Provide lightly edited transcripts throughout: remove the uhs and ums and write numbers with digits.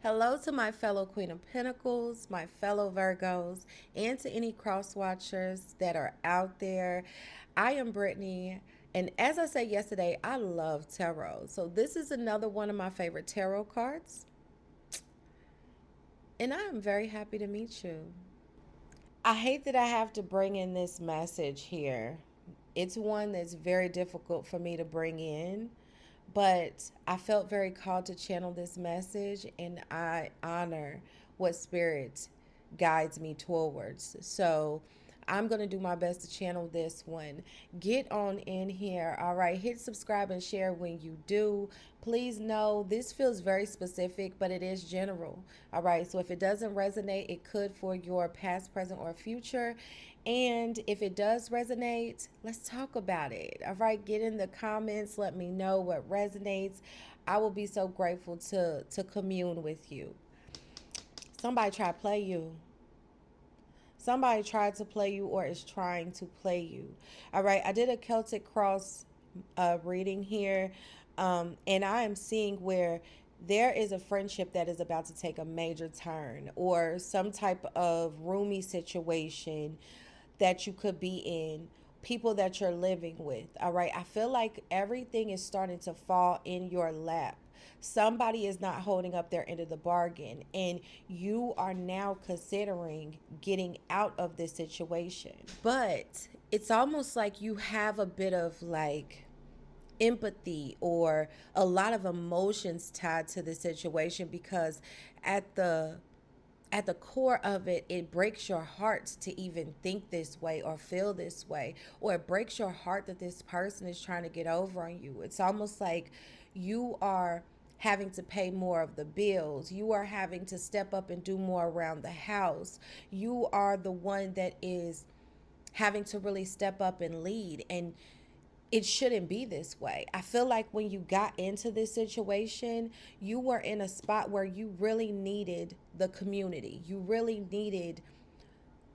Hello to my fellow Queen of Pentacles, my fellow Virgos, and to any cross watchers that are out there. I am Brittany, and as I said yesterday, I love tarot. So this is another one of my favorite tarot cards, and I am very happy to meet you. I hate that I have to bring in this message here. It's one that's very difficult for me to bring in, but I felt very called to channel this message, and I honor what Spirit guides me towards. So I'm going to do my best to channel this one. Get on in here. All right. Hit subscribe and share when you do. Please know this feels very specific, but it is general. All right. So if it doesn't resonate, it could for your past, present, or future. And if it does resonate, let's talk about it. All right. Get in the comments. Let me know what resonates. I will be so grateful to commune with you. Somebody try to play you. Somebody tried to play you or is trying to play you. All right, I did a Celtic Cross reading here, and I am seeing where there is a friendship that is about to take a major turn, or some type of roomy situation that you could be in, people that you're living with. All right, I feel like everything is starting to fall in your lap. Somebody is not holding up their end of the bargain, and you are now considering getting out of this situation. But it's almost like you have a bit of like empathy or a lot of emotions tied to the situation, because at the core of it, it breaks your heart to even think this way or feel this way, or it breaks your heart that this person is trying to get over on you. It's almost like you are having to pay more of the bills. You are having to step up and do more around the house. You are the one that is having to really step up and lead. And it shouldn't be this way. I feel like when you got into this situation, you were in a spot where you really needed the community. You really needed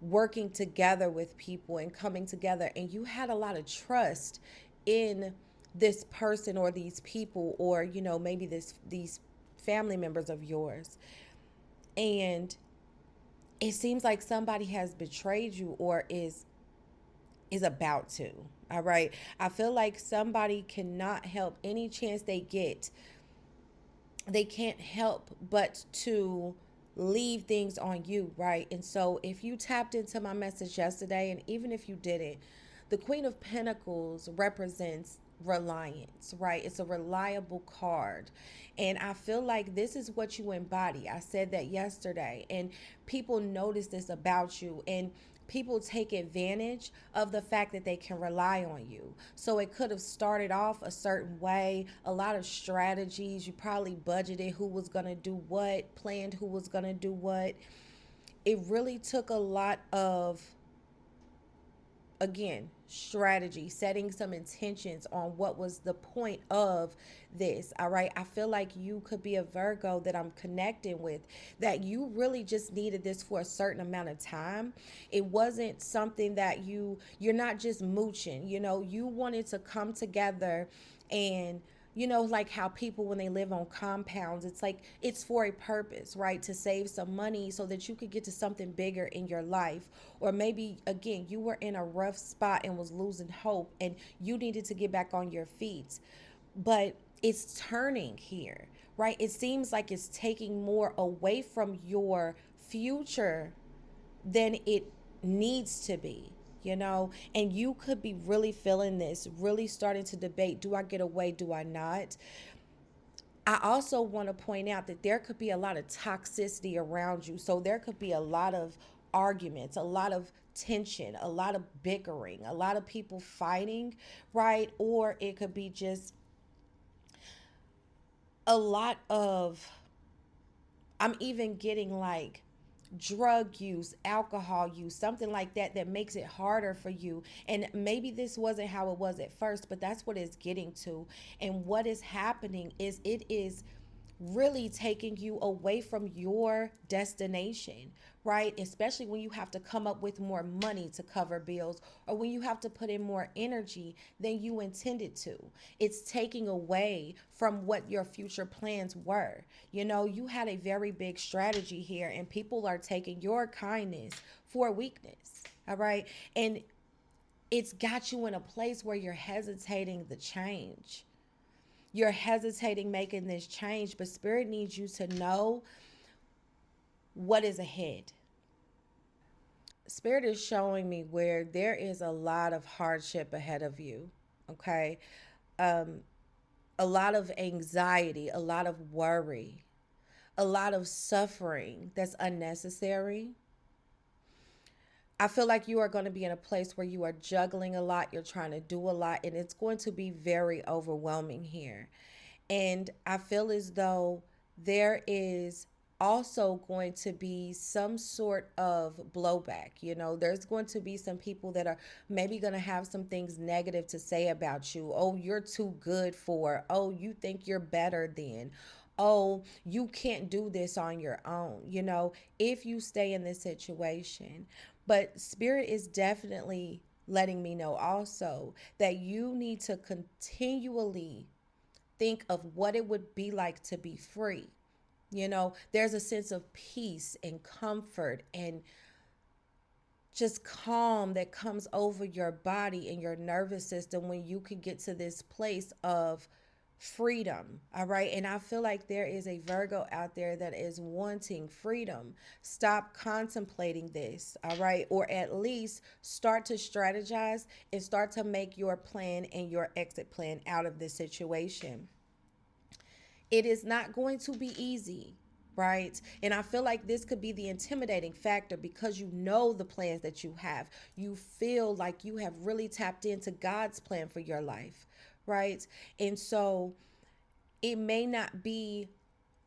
working together with people and coming together, and you had a lot of trust in this person or these people, or maybe these family members of yours. And it seems like somebody has betrayed you or is about to. All right. I feel like somebody cannot help any chance they get. They can't help but to leave things on you, right? And so if you tapped into my message yesterday, and even if you didn't, the Queen of Pentacles represents reliance, right? It's a reliable card. And I feel like this is what you embody. I said that yesterday, and people notice this about you. And people take advantage of the fact that they can rely on you. So it could have started off a certain way, a lot of strategies. You probably budgeted who was going to do what, planned who was going to do what. It really took a lot of, again, strategy, setting some intentions on what was the point of this. All right. I feel like you could be a Virgo that I'm connecting with, that you really just needed this for a certain amount of time. It wasn't something that you're not just mooching, you wanted to come together. And like how people, when they live on compounds, it's like it's for a purpose, right? To save some money so that you could get to something bigger in your life. Or maybe, again, you were in a rough spot and was losing hope, and you needed to get back on your feet. But it's turning here, right? It seems like it's taking more away from your future than it needs to be, and you could be really feeling this, really starting to debate, do I get away, do I not? I also want to point out that there could be a lot of toxicity around you. So there could be a lot of arguments, a lot of tension, a lot of bickering, a lot of people fighting, right? Or it could be just a lot of, I'm even getting like drug use, alcohol use, something like that, that makes it harder for you. And maybe this wasn't how it was at first, but that's what it's getting to. And what is happening is it is really taking you away from your destination, right? Especially when you have to come up with more money to cover bills, or when you have to put in more energy than you intended to. It's taking away from what your future plans were. You know, you had a very big strategy here, and people are taking your kindness for weakness. All right. And it's got you in a place where you're hesitating the change. You're hesitating making this change, but Spirit needs you to know what is ahead. Spirit is showing me where there is a lot of hardship ahead of you. Okay. Um, a lot of anxiety, a lot of worry, a lot of suffering that's unnecessary. I feel like you are going to be in a place where you are juggling a lot, you're trying to do a lot, and it's going to be very overwhelming here. And I feel as though there is also going to be some sort of blowback. You know, there's going to be some people that are maybe going to have some things negative to say about you. Oh, you're too good for. Oh, you think you're better than. Oh, you can't do this on your own, you know, if you stay in this situation. But Spirit is definitely letting me know also that you need to continually think of what it would be like to be free. You know, there's a sense of peace and comfort and just calm that comes over your body and your nervous system when you can get to this place of freedom. All right. And I feel like there is a Virgo out there that is wanting freedom. Stop contemplating this. All right. Or at least start to strategize and start to make your plan and your exit plan out of this situation. It is not going to be easy, right? And I feel like this could be the intimidating factor because you know the plans that you have. You feel like you have really tapped into God's plan for your life, right? And so it may not be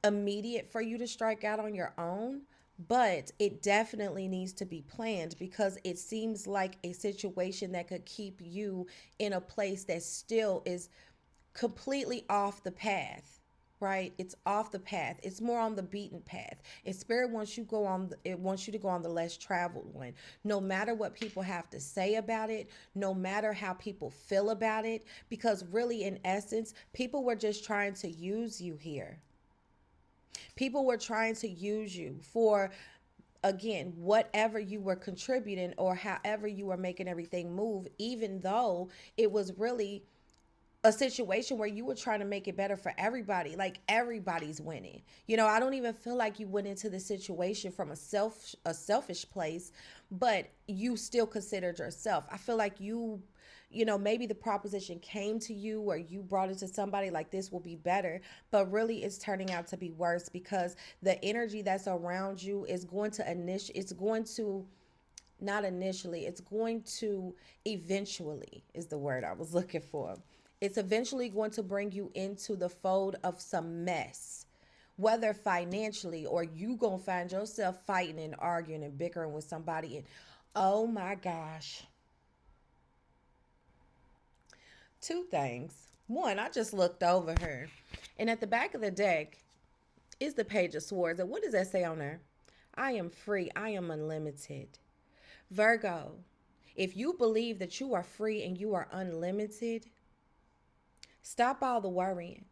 immediate for you to strike out on your own, but it definitely needs to be planned because it seems like a situation that could keep you in a place that still is completely off the path, right? It's off the path. It's more on the beaten path. And Spirit wants you go on it wants you to go on the less traveled one. No matter what people have to say about it, no matter how people feel about it, because really in essence, people were just trying to use you here. People were trying to use you for, again, whatever you were contributing or however you were making everything move, even though it was really a situation where you were trying to make it better for everybody. Like everybody's winning. You know, I don't even feel like you went into the situation from a selfish place, but you still considered yourself. I feel like you know, maybe the proposition came to you or you brought it to somebody like this will be better, but really it's turning out to be worse because the energy that's around you is going to it's going to not initially, it's going to eventually, is the word I was looking for. It's eventually going to bring you into the fold of some mess, whether financially or you going to find yourself fighting and arguing and bickering with somebody. And oh my gosh, two things. One, I just looked over her, and at the back of the deck is the Page of Swords. And what does that say on there? I am free, I am unlimited. Virgo, if you believe that you are free and you are unlimited, stop all the worrying.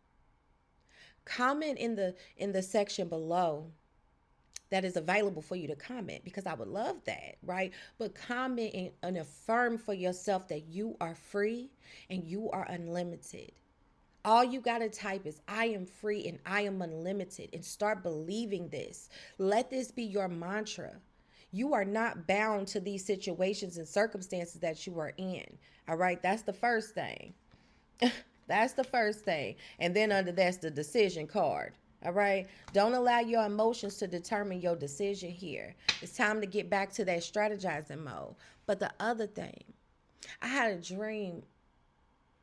Comment in the section below that is available for you to comment because I would love that, right? But comment and affirm for yourself that you are free and you are unlimited. All you got to type is I am free and I am unlimited and start believing this. Let this be your mantra. You are not bound to these situations and circumstances that you are in. All right, that's the first thing. That's the first thing. And then under that's the decision card. All right. Don't allow your emotions to determine your decision here. It's time to get back to that strategizing mode. But the other thing, I had a dream,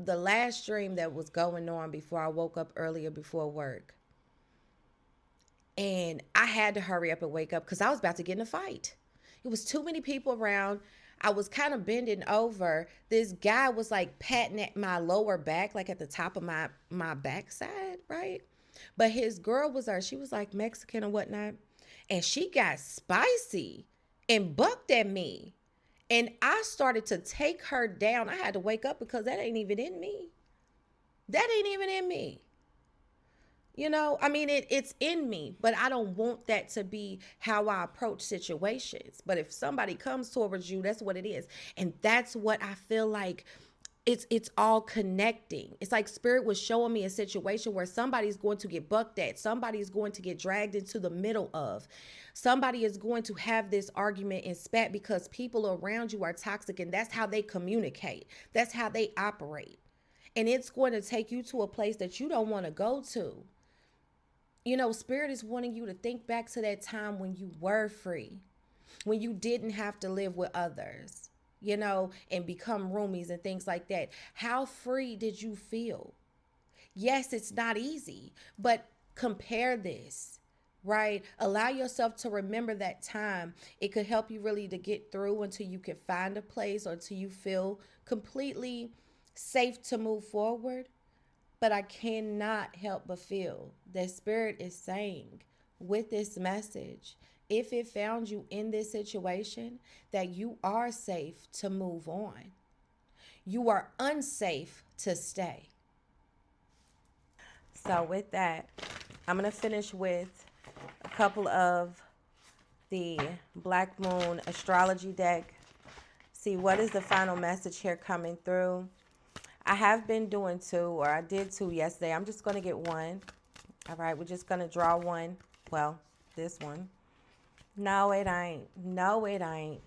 the last dream that was going on before I woke up earlier before work. And I had to hurry up and wake up because I was about to get in a fight. It was too many people around. I was kind of bending over. This guy was like patting at my lower back, like at the top of my backside, right? But his girl was there. She was like Mexican or whatnot. And she got spicy and bucked at me. And I started to take her down. I had to wake up because that ain't even in me. That ain't even in me. You know, I mean, it's in me, but I don't want that to be how I approach situations. But if somebody comes towards you, that's what it is. And that's what I feel like it's all connecting. It's like spirit was showing me a situation where somebody's going to get bucked at, somebody's going to get dragged into the middle of, somebody is going to have this argument and spat because people around you are toxic, and that's how they communicate, that's how they operate. And it's going to take you to a place that you don't want to go to. You know, spirit is wanting you to think back to that time when you were free, when you didn't have to live with others, you know, and become roomies and things like that. How free did you feel? Yes, it's not easy, but compare this, right? Allow yourself to remember that time. It could help you really to get through until you can find a place or until you feel completely safe to move forward. But I cannot help but feel that spirit is saying with this message, if it found you in this situation, that you are safe to move on. You are unsafe to stay. So with that, I'm going to finish with a couple of the Black Moon astrology deck. See what is the final message here coming through. I have been doing two, or I did two yesterday. I'm just going to get one. All right, we're just going to draw one. Well, this one. No, it ain't. No, it ain't.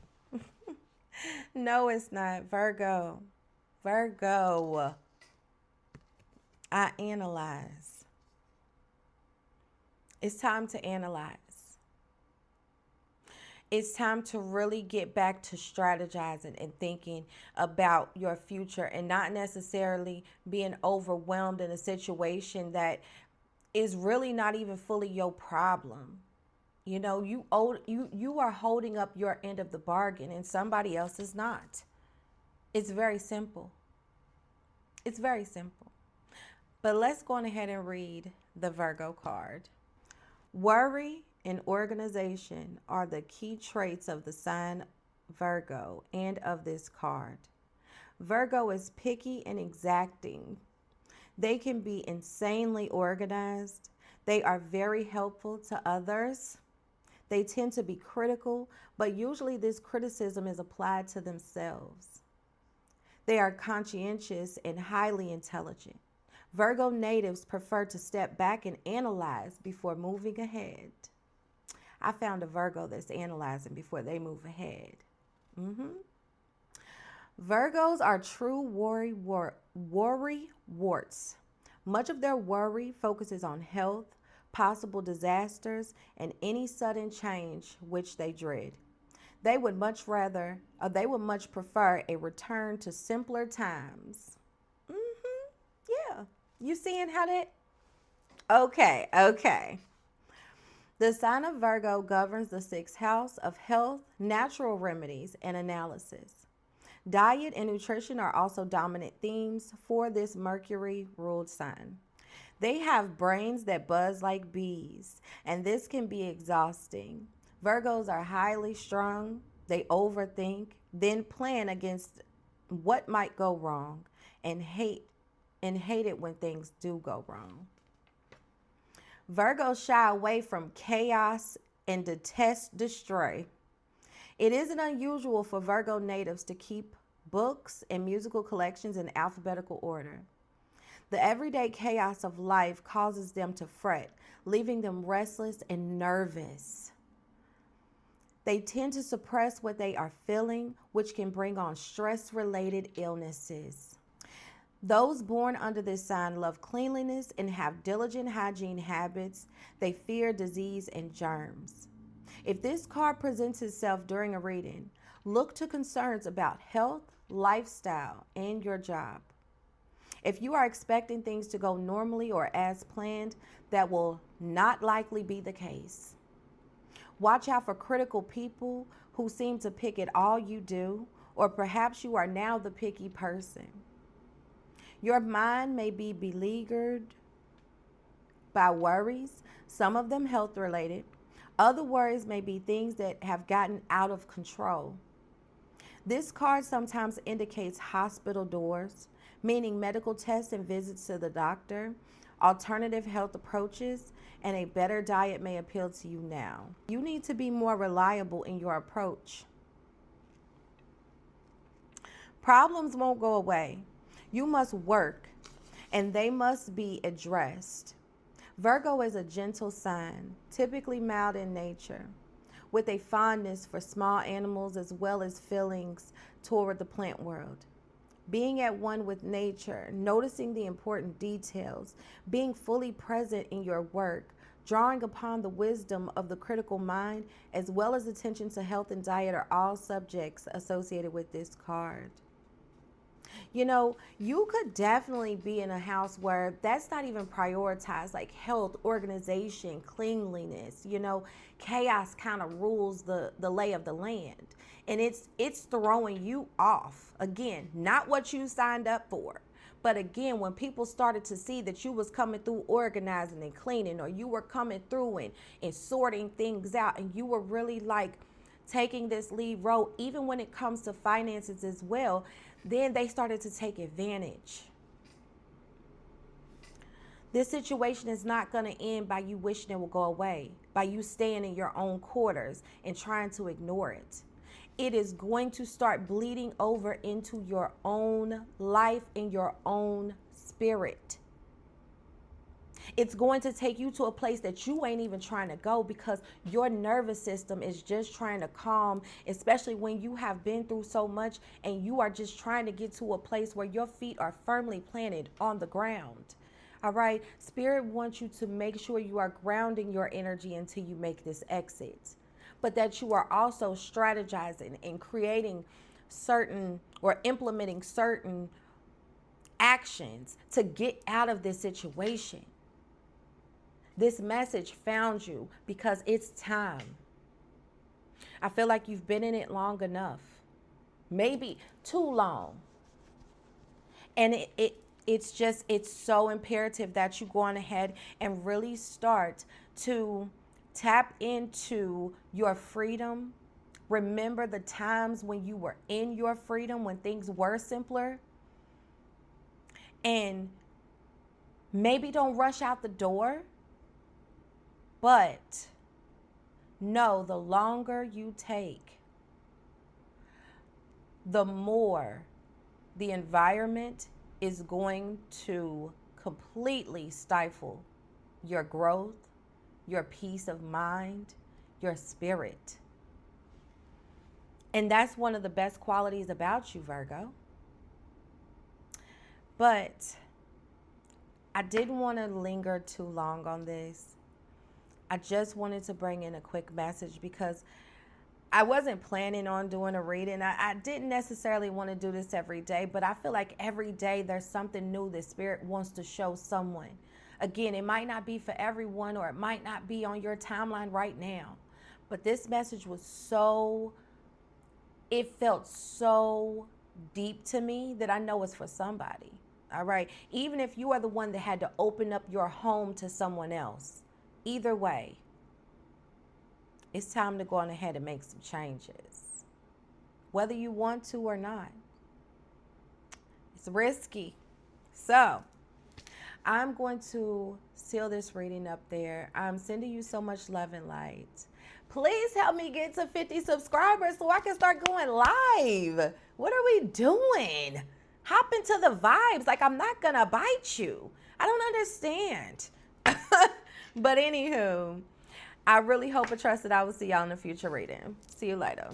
No, it's not. Virgo. Virgo. I analyze. It's time to analyze. It's time to really get back to strategizing and thinking about your future and not necessarily being overwhelmed in a situation that is really not even fully your problem. You know, you are holding up your end of the bargain and somebody else is not. It's very simple. It's very simple. But let's go on ahead and read the Virgo card. Worry and organization are the key traits of the sign Virgo and of this card. Virgo is picky and exacting. They can be insanely organized. They are very helpful to others. They tend to be critical, but usually this criticism is applied to themselves. They are conscientious and highly intelligent. Virgo natives prefer to step back and analyze before moving ahead. I found a Virgo that's analyzing before they move ahead. Virgos are true worry warts. Much of their worry focuses on health, possible disasters, and any sudden change which they dread. They would much prefer a return to simpler times. Yeah. You seeing how that? Okay. The sign of Virgo governs the sixth house of health, natural remedies, and analysis. Diet and nutrition are also dominant themes for this Mercury-ruled sign. They have brains that buzz like bees, and this can be exhausting. Virgos are highly strung. They overthink, then plan against what might go wrong, and hate it when things do go wrong. Virgos shy away from chaos and detest destroy. It isn't unusual for Virgo natives to keep books and musical collections in alphabetical order. The everyday chaos of life causes them to fret, leaving them restless and nervous. They tend to suppress what they are feeling, which can bring on stress-related illnesses. Those born under this sign love cleanliness and have diligent hygiene habits. They fear disease and germs. If this card presents itself during a reading, look to concerns about health, lifestyle, and your job. If you are expecting things to go normally or as planned, that will not likely be the case. Watch out for critical people who seem to pick at all you do, or perhaps you are now the picky person. Your mind may be beleaguered by worries, some of them health related. Other worries may be things that have gotten out of control. This card sometimes indicates hospital doors, meaning medical tests and visits to the doctor, alternative health approaches, and a better diet may appeal to you now. You need to be more reliable in your approach. Problems won't go away. You must work, and they must be addressed. Virgo is a gentle sign, typically mild in nature, with a fondness for small animals as well as feelings toward the plant world. Being at one with nature, noticing the important details, being fully present in your work, drawing upon the wisdom of the critical mind, as well as attention to health and diet are all subjects associated with this card. You know, you could definitely be in a house where that's not even prioritized, like health, organization, cleanliness. Chaos kind of rules the lay of the land. And it's throwing you off. Again, not what you signed up for. But again, when people started to see that you was coming through organizing and cleaning, or you were coming through and sorting things out, and you were really like taking this lead role, even when it comes to finances as well, then they started to take advantage. This situation is not going to end by you wishing it will go away, by you staying in your own quarters and trying to ignore it. It is going to start bleeding over into your own life and your own spirit. It's going to take you to a place that you ain't even trying to go, because your nervous system is just trying to calm, especially when you have been through so much and you are just trying to get to a place where your feet are firmly planted on the ground. All right. Spirit wants you to make sure you are grounding your energy until you make this exit, but that you are also strategizing and creating certain or implementing certain actions to get out of this situation. This message found you because it's time. I feel like you've been in it long enough, maybe too long. And it's so imperative that you go on ahead and really start to tap into your freedom. Remember the times when you were in your freedom, when things were simpler. And maybe don't rush out the door. But no, the longer you take, the more the environment is going to completely stifle your growth, your peace of mind, your spirit. And that's one of the best qualities about you, Virgo. But I didn't want to linger too long on this. I just wanted to bring in a quick message because I wasn't planning on doing a reading. I didn't necessarily want to do this every day, but I feel like every day there's something new that Spirit wants to show someone. Again, it might not be for everyone, or it might not be on your timeline right now, but this message was it felt so deep to me that I know it's for somebody. All right. Even if you are the one that had to open up your home to someone else. Either way, it's time to go on ahead and make some changes, whether you want to or not. It's risky. So I'm going to seal this reading up there. I'm sending you so much love and light. Please help me get to 50 subscribers so I can start going live. What are we doing? Hop into the vibes. Like, I'm not going to bite you. I don't understand. But anywho, I really hope and trust that I will see y'all in a future reading. See you later.